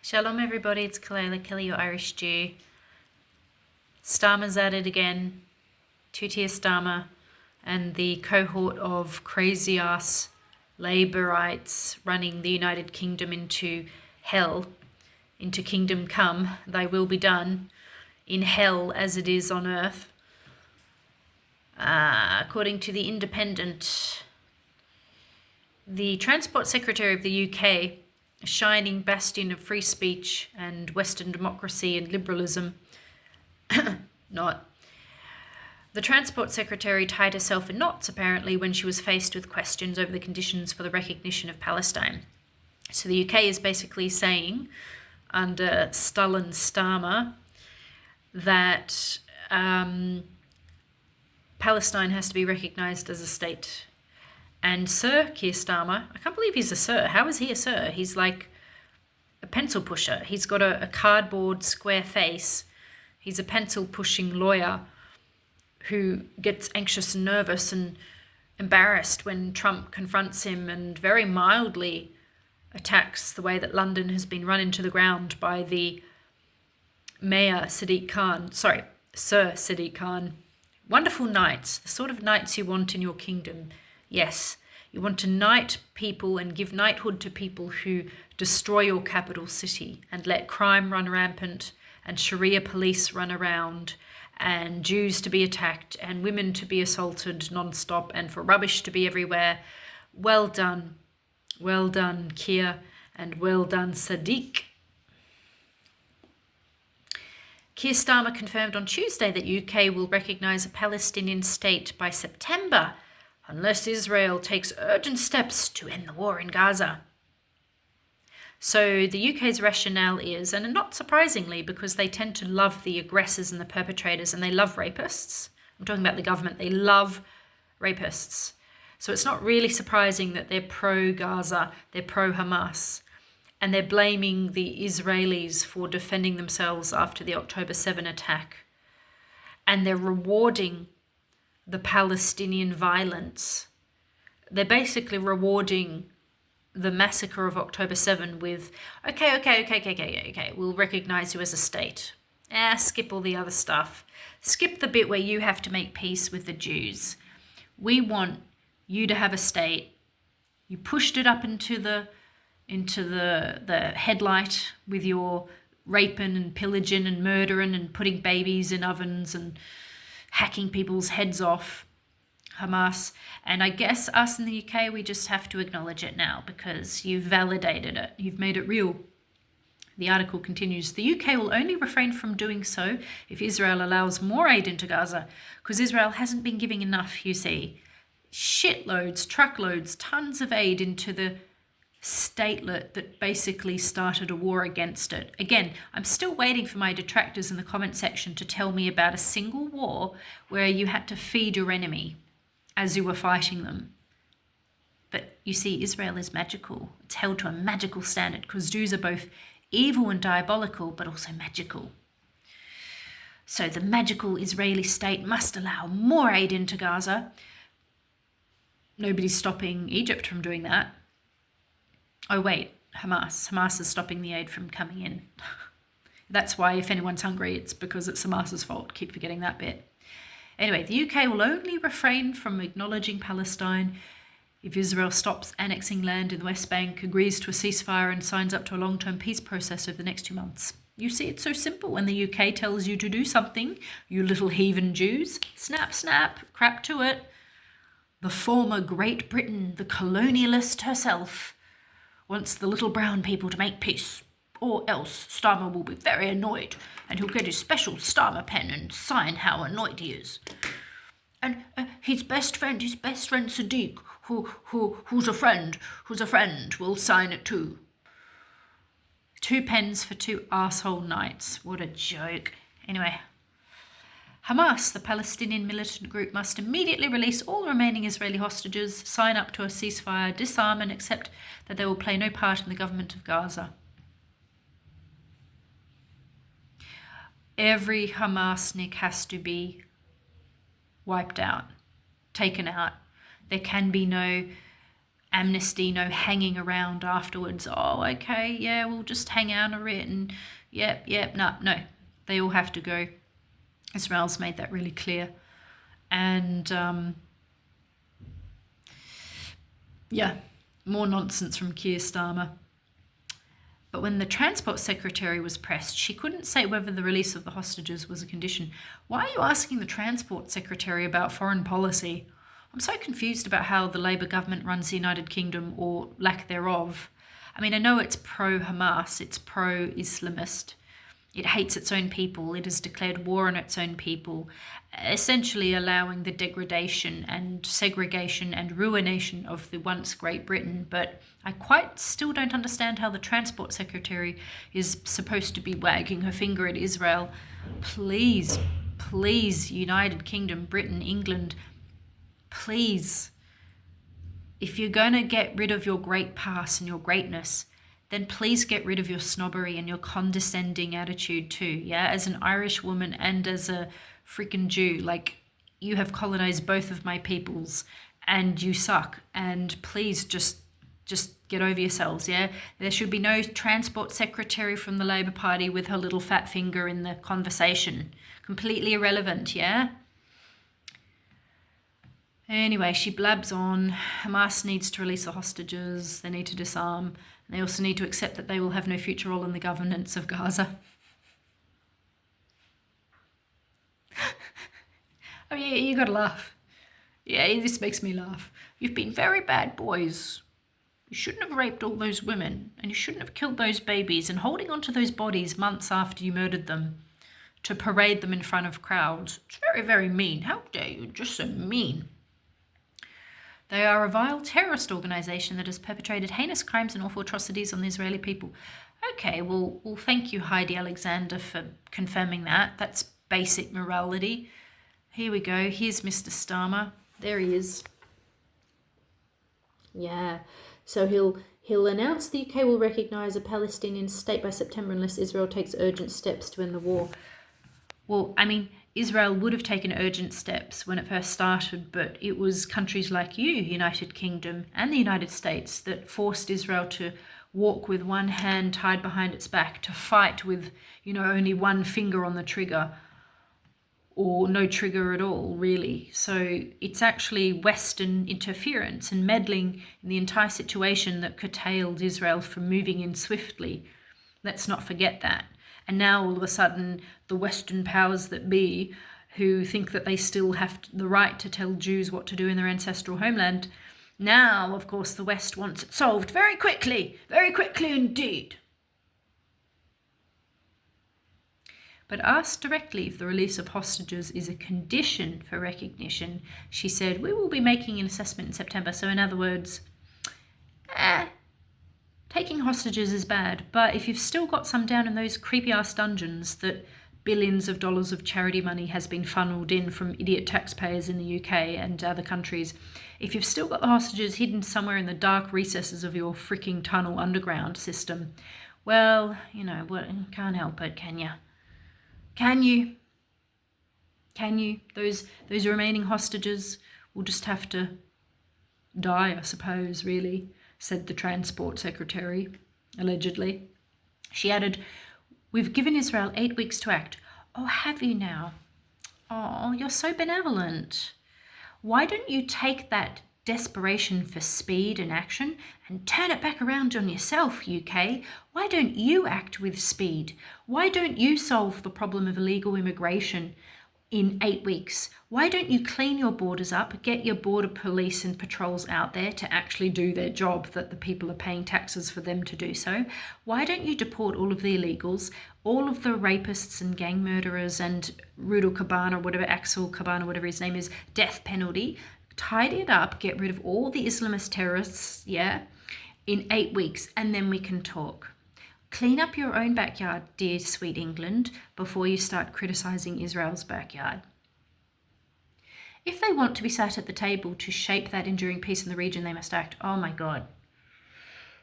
Shalom everybody, it's Kalela Kelly, your Irish Jew. Starmer's at it again, two-tier Starmer, and the cohort of crazy-ass Labourites running the United Kingdom into hell, into kingdom come. Thy will be done in hell as it is on earth. According to The Independent, the Transport Secretary of the UK, a shining bastion of free speech and Western democracy and liberalism, not. The Transport Secretary tied herself in knots, apparently, when she was faced with questions over the conditions for the recognition of Palestine. So the UK is basically saying, under Stullen Starmer, that Palestine has to be recognised as a state. And Sir Keir Starmer, I can't believe he's a sir. How is he a sir? He's like a pencil pusher. He's got a cardboard square face. He's a pencil-pushing lawyer who gets anxious and nervous and embarrassed when Trump confronts him and very mildly attacks the way that London has been run into the ground by the Mayor Sir Sadiq Khan. Wonderful knights, the sort of knights you want in your kingdom. Yes, you want to knight people and give knighthood to people who destroy your capital city and let crime run rampant and Sharia police run around and Jews to be attacked and women to be assaulted non-stop and for rubbish to be everywhere. Well done, Keir, and well done, Sadiq. Keir Starmer confirmed on Tuesday that UK will recognise a Palestinian state by September, unless Israel takes urgent steps to end the war in Gaza. So the UK's rationale is, and not surprisingly, because they tend to love the aggressors and the perpetrators and they love rapists. I'm talking about the government. They love rapists. So it's not really surprising that they're pro-Gaza, they're pro-Hamas, and they're blaming the Israelis for defending themselves after the October 7 attack. And they're rewarding the Palestinian violence. They're basically rewarding the massacre of October 7 with, okay, we'll recognise you as a state. Skip all the other stuff. Skip the bit where you have to make peace with the Jews. We want you to have a state. You pushed it up into the headlight with your raping and pillaging and murdering and putting babies in ovens and hacking people's heads off, Hamas. And I guess us in the UK, we just have to acknowledge it now because you've validated it. You've made it real. The article continues, the UK will only refrain from doing so if Israel allows more aid into Gaza, because Israel hasn't been giving enough, you see. Shitloads, truckloads, tons of aid into the statelet that basically started a war against it. Again, I'm still waiting for my detractors in the comment section to tell me about a single war where you had to feed your enemy as you were fighting them. But you see, Israel is magical. It's held to a magical standard because Jews are both evil and diabolical, but also magical. So the magical Israeli state must allow more aid into Gaza. Nobody's stopping Egypt from doing that. Oh wait, Hamas is stopping the aid from coming in. That's why if anyone's hungry, it's because it's Hamas's fault. Keep forgetting that bit. Anyway, the UK will only refrain from acknowledging Palestine if Israel stops annexing land in the West Bank, agrees to a ceasefire and signs up to a long-term peace process over the next 2 months. You see, it's so simple. When the UK tells you to do something, you little heathen Jews, snap, crap to it. The former Great Britain, the colonialist herself, wants the little brown people to make peace, or else Starmer will be very annoyed and he'll get his special Starmer pen and sign how annoyed he is. And his best friend Sadiq, who's a friend, will sign it too. 2 pens for 2 arsehole knights. What a joke. Anyway, Hamas, the Palestinian militant group, must immediately release all remaining Israeli hostages, sign up to a ceasefire, disarm and accept that they will play no part in the government of Gaza. Every Hamasnik has to be wiped out, taken out. There can be no amnesty, no hanging around afterwards. Oh, okay, yeah, we'll just hang out a bit and yep, no. They all have to go. Israel's made that really clear. And yeah, more nonsense from Keir Starmer. But when the Transport Secretary was pressed, she couldn't say whether the release of the hostages was a condition. Why are you asking the Transport Secretary about foreign policy? I'm so confused about how the Labour government runs the United Kingdom, or lack thereof. I mean, I know it's pro-Hamas, it's pro-Islamist. It hates its own people. It has declared war on its own people, essentially allowing the degradation and segregation and ruination of the once Great Britain. But I quite still don't understand how the Transport Secretary is supposed to be wagging her finger at Israel. Please, United Kingdom, Britain, England, please, if you're going to get rid of your great past and your greatness, then please get rid of your snobbery and your condescending attitude too, yeah? As an Irish woman and as a freaking Jew, like, you have colonized both of my peoples and you suck. And please just get over yourselves, yeah? There should be no Transport Secretary from the Labour Party with her little fat finger in the conversation. Completely irrelevant, yeah? Anyway, she blabs on. Hamas needs to release the hostages. They need to disarm. They also need to accept that they will have no future role in the governance of Gaza. I mean, you gotta laugh. Yeah, this makes me laugh. You've been very bad boys. You shouldn't have raped all those women, and you shouldn't have killed those babies and holding on to those bodies months after you murdered them to parade them in front of crowds. It's very, very mean. How dare you? Just so mean. They are a vile terrorist organisation that has perpetrated heinous crimes and awful atrocities on the Israeli people. Okay, well, thank you, Heidi Alexander, for confirming that. That's basic morality. Here we go. Here's Mr. Starmer. There he is. Yeah. So he'll announce the UK will recognise a Palestinian state by September unless Israel takes urgent steps to end the war. Well, I mean, Israel would have taken urgent steps when it first started, but it was countries like you, United Kingdom, and the United States that forced Israel to walk with one hand tied behind its back, to fight with, only one finger on the trigger, or no trigger at all, really. So it's actually Western interference and meddling in the entire situation that curtailed Israel from moving in swiftly. Let's not forget that. And now all of a sudden, the Western powers that be, who think that they still have the right to tell Jews what to do in their ancestral homeland, now, of course, the West wants it solved very quickly indeed. But asked directly if the release of hostages is a condition for recognition, she said, "We will be making an assessment in September." So in other words, taking hostages is bad, but if you've still got some down in those creepy-ass dungeons that billions of dollars of charity money has been funneled in from idiot taxpayers in the UK and other countries, if you've still got the hostages hidden somewhere in the dark recesses of your freaking tunnel underground system, well, can't help it, can you? Can you? Those remaining hostages will just have to die, I suppose, really, said the Transport Secretary, allegedly. She added, "We've given Israel 8 weeks to act." Oh, have you now? Oh, you're so benevolent. Why don't you take that desperation for speed and action and turn it back around on yourself, UK? Why don't you act with speed? Why don't you solve the problem of illegal immigration in 8 weeks? Why don't you clean your borders up, get your border police and patrols out there to actually do their job that the people are paying taxes for them to do so? Why don't you deport all of the illegals, all of the rapists and gang murderers and Axel Cabana, whatever his name is, death penalty, tidy it up, get rid of all the Islamist terrorists, in 8 weeks, and then we can talk. Clean up your own backyard, dear sweet England, before you start criticising Israel's backyard. If they want to be sat at the table to shape that enduring peace in the region, they must act. Oh my God.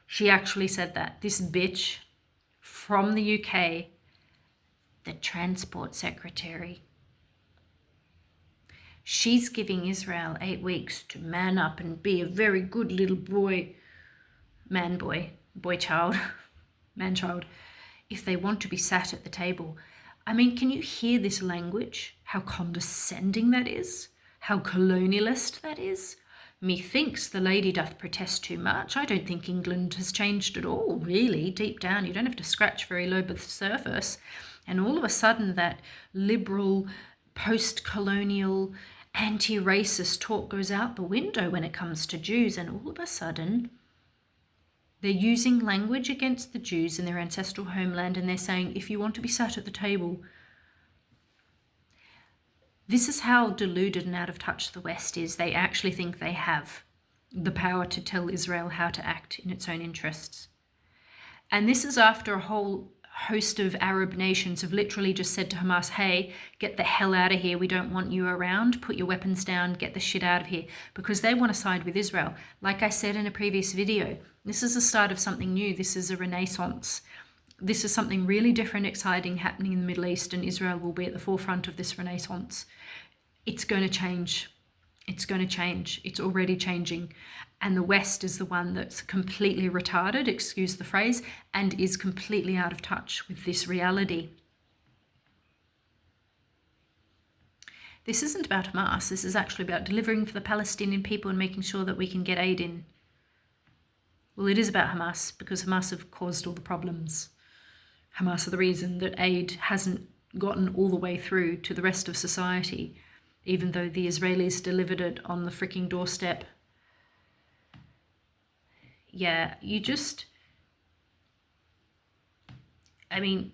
She actually said that. This bitch from the UK, the Transport Secretary. She's giving Israel 8 weeks to man up and be a very good little boy, boy child, man child, if they want to be sat at the table. I mean, can you hear this language? How condescending that is? How colonialist that is? Methinks the lady doth protest too much. I don't think England has changed at all, really, deep down. You don't have to scratch very low beneath the surface. And all of a sudden, that liberal, post-colonial, anti-racist talk goes out the window when it comes to Jews. And all of a sudden, they're using language against the Jews in their ancestral homeland, and they're saying, if you want to be sat at the table. This is how deluded and out of touch the West is. They actually think they have the power to tell Israel how to act in its own interests. And this is after a whole host of Arab nations have literally just said to Hamas, hey, get the hell out of here. We don't want you around. Put your weapons down. Get the shit out of here. Because they want to side with Israel. Like I said in a previous video, this is the start of something new. This is a renaissance. This is something really different, exciting happening in the Middle East, and Israel will be at the forefront of this renaissance. It's going to change. It's going to change. It's already changing. And the West is the one that's completely retarded, excuse the phrase, and is completely out of touch with this reality. This isn't about Hamas. This is actually about delivering for the Palestinian people and making sure that we can get aid in. Well, it is about Hamas because Hamas have caused all the problems. Hamas are the reason that aid hasn't gotten all the way through to the rest of society, even though the Israelis delivered it on the freaking doorstep. Yeah, I mean,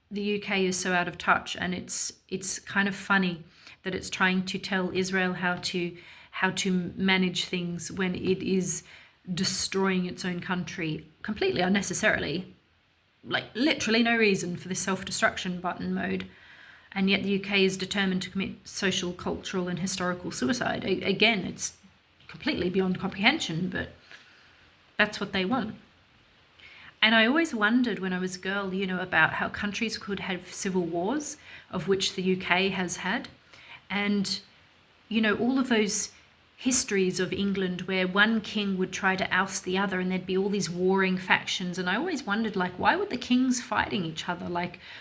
the UK is so out of touch, and it's kind of funny that it's trying to tell Israel how to manage things when it is destroying its own country completely unnecessarily. Like, literally no reason for this self-destruction button mode. And yet the UK is determined to commit social, cultural and historical suicide. Again, it's completely beyond comprehension, but that's what they want. And I always wondered when I was a girl, about how countries could have civil wars, of which the UK has had. And, all of those histories of England where one king would try to oust the other and there'd be all these warring factions. And I always wondered, why would the kings fighting each other?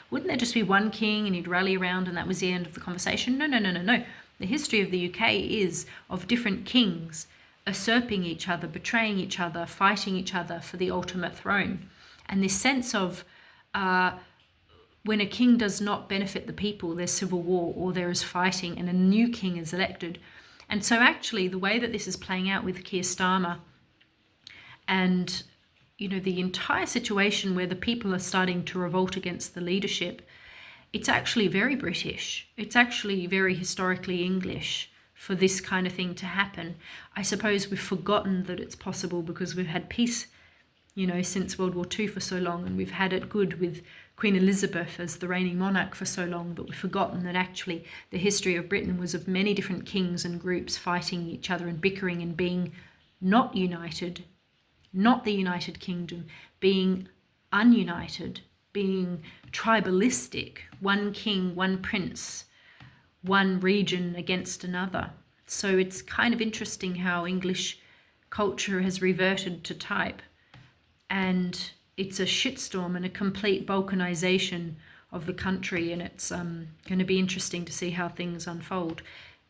Wouldn't there just be one king and he'd rally around and that was the end of the conversation? No. The history of the UK is of different kings usurping each other, betraying each other, fighting each other for the ultimate throne. And this sense of when a king does not benefit the people, there's civil war or there is fighting and a new king is elected. And so actually the way that this is playing out with Keir Starmer and, the entire situation where the people are starting to revolt against the leadership, it's actually very British. It's actually very historically English for this kind of thing to happen. I suppose we've forgotten that it's possible because we've had peace, since World War II for so long, and we've had it good with Queen Elizabeth as the reigning monarch for so long that we've forgotten that actually the history of Britain was of many different kings and groups fighting each other and bickering and being not united, not the United Kingdom, being ununited, being tribalistic, one king, one prince, one region against another. So it's kind of interesting how English culture has reverted to type, and it's a shitstorm and a complete balkanization of the country, and it's going to be interesting to see how things unfold.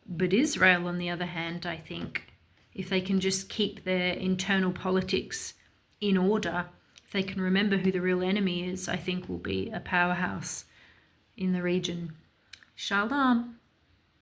But Israel, on the other hand, I think, if they can just keep their internal politics in order, if they can remember who the real enemy is, I think will be a powerhouse in the region. Shalom.